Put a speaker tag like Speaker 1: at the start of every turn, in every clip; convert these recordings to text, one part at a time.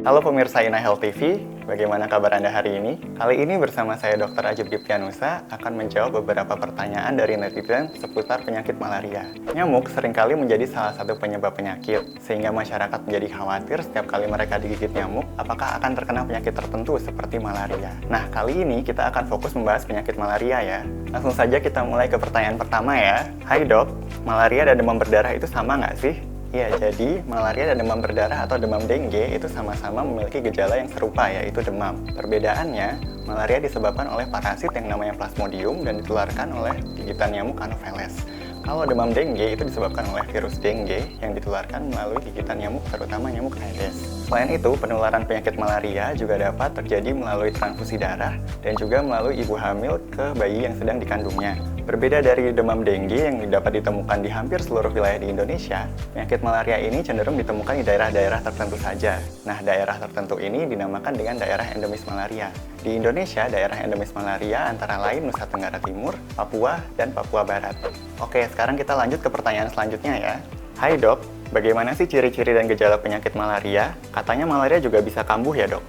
Speaker 1: Halo pemirsa Ina Health TV, bagaimana kabar Anda hari ini? Kali ini bersama saya Dr. Ajib Giptianusa akan menjawab beberapa pertanyaan dari netizen seputar penyakit malaria. Nyamuk seringkali menjadi salah satu penyebab penyakit, sehingga masyarakat menjadi khawatir setiap kali mereka digigit nyamuk, apakah akan terkena penyakit tertentu seperti malaria. Nah, kali ini kita akan fokus membahas penyakit malaria ya. Langsung saja kita mulai ke pertanyaan pertama ya. Hai dok, malaria dan demam berdarah itu sama nggak sih? Ya, jadi malaria dan demam berdarah atau demam dengue itu sama-sama memiliki gejala yang serupa, yaitu demam. Perbedaannya, malaria disebabkan oleh parasit yang namanya Plasmodium dan ditularkan oleh gigitan nyamuk Anopheles. Kalau demam dengue itu disebabkan oleh virus dengue yang ditularkan melalui gigitan nyamuk, terutama nyamuk Aedes. Selain itu, penularan penyakit malaria juga dapat terjadi melalui transfusi darah dan juga melalui ibu hamil ke bayi yang sedang dikandungnya. Berbeda dari demam dengue yang dapat ditemukan di hampir seluruh wilayah di Indonesia, penyakit malaria ini cenderung ditemukan di daerah-daerah tertentu saja. Nah, daerah tertentu ini dinamakan dengan daerah endemis malaria. Di Indonesia, daerah endemis malaria antara lain Nusa Tenggara Timur, Papua, dan Papua Barat. Oke, sekarang kita lanjut ke pertanyaan selanjutnya ya. Hai dok, bagaimana sih ciri-ciri dan gejala penyakit malaria? Katanya malaria juga bisa kambuh ya dok?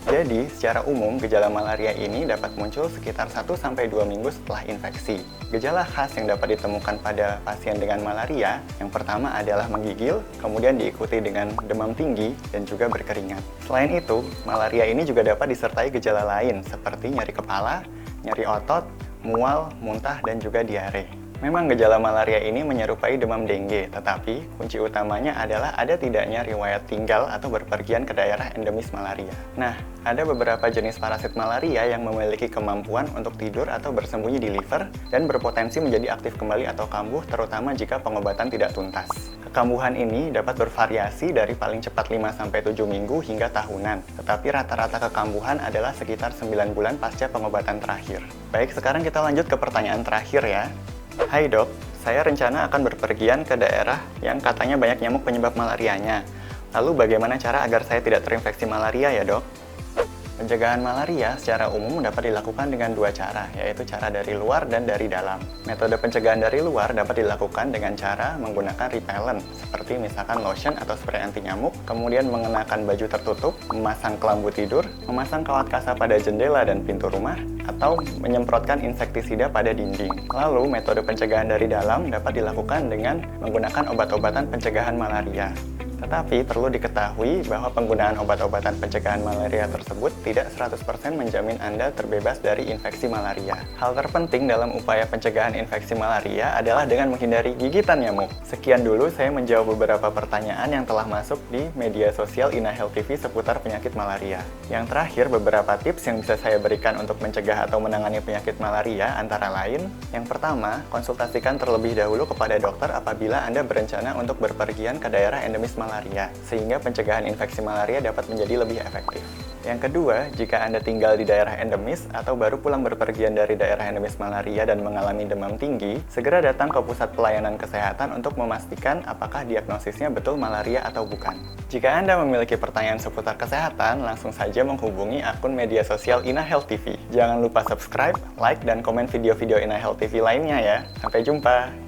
Speaker 1: Jadi, secara umum, gejala malaria ini dapat muncul sekitar 1-2 minggu setelah infeksi. Gejala khas yang dapat ditemukan pada pasien dengan malaria, yang pertama adalah menggigil, kemudian diikuti dengan demam tinggi, dan juga berkeringat. Selain itu, malaria ini juga dapat disertai gejala lain, seperti nyeri kepala, nyeri otot, mual, muntah, dan juga diare. Memang gejala malaria ini menyerupai demam dengue, tetapi kunci utamanya adalah ada tidaknya riwayat tinggal atau berpergian ke daerah endemis malaria. Nah, ada beberapa jenis parasit malaria yang memiliki kemampuan untuk tidur atau bersembunyi di liver dan berpotensi menjadi aktif kembali atau kambuh, terutama jika pengobatan tidak tuntas. Kekambuhan ini dapat bervariasi dari paling cepat 5-7 minggu hingga tahunan, tetapi rata-rata kekambuhan adalah sekitar 9 bulan pasca pengobatan terakhir. Baik, sekarang kita lanjut ke pertanyaan terakhir ya. Hai dok, saya rencana akan berpergian ke daerah yang katanya banyak nyamuk penyebab malarianya. Lalu bagaimana cara agar saya tidak terinfeksi malaria ya dok? Pencegahan malaria secara umum dapat dilakukan dengan dua cara, yaitu cara dari luar dan dari dalam. Metode pencegahan dari luar dapat dilakukan dengan cara menggunakan repellent, seperti misalkan lotion atau spray anti nyamuk, kemudian mengenakan baju tertutup, memasang kelambu tidur, memasang kawat kasa pada jendela dan pintu rumah, atau menyemprotkan insektisida pada dinding. Lalu, metode pencegahan dari dalam dapat dilakukan dengan menggunakan obat-obatan pencegahan malaria. Tetapi perlu diketahui bahwa penggunaan obat-obatan pencegahan malaria tersebut tidak 100% menjamin Anda terbebas dari infeksi malaria. Hal terpenting dalam upaya pencegahan infeksi malaria adalah dengan menghindari gigitan nyamuk. Sekian dulu saya menjawab beberapa pertanyaan yang telah masuk di media sosial Ina Health TV seputar penyakit malaria. Yang terakhir, beberapa tips yang bisa saya berikan untuk mencegah atau menangani penyakit malaria antara lain, yang pertama, konsultasikan terlebih dahulu kepada dokter apabila Anda berencana untuk berpergian ke daerah endemis malaria, sehingga pencegahan infeksi malaria dapat menjadi lebih efektif. Yang kedua, jika Anda tinggal di daerah endemis atau baru pulang berpergian dari daerah endemis malaria dan mengalami demam tinggi, segera datang ke pusat pelayanan kesehatan untuk memastikan apakah diagnosisnya betul malaria atau bukan. Jika Anda memiliki pertanyaan seputar kesehatan, langsung saja menghubungi akun media sosial Ina Health TV. Jangan lupa subscribe, like, dan komen video-video Ina Health TV lainnya ya. Sampai jumpa!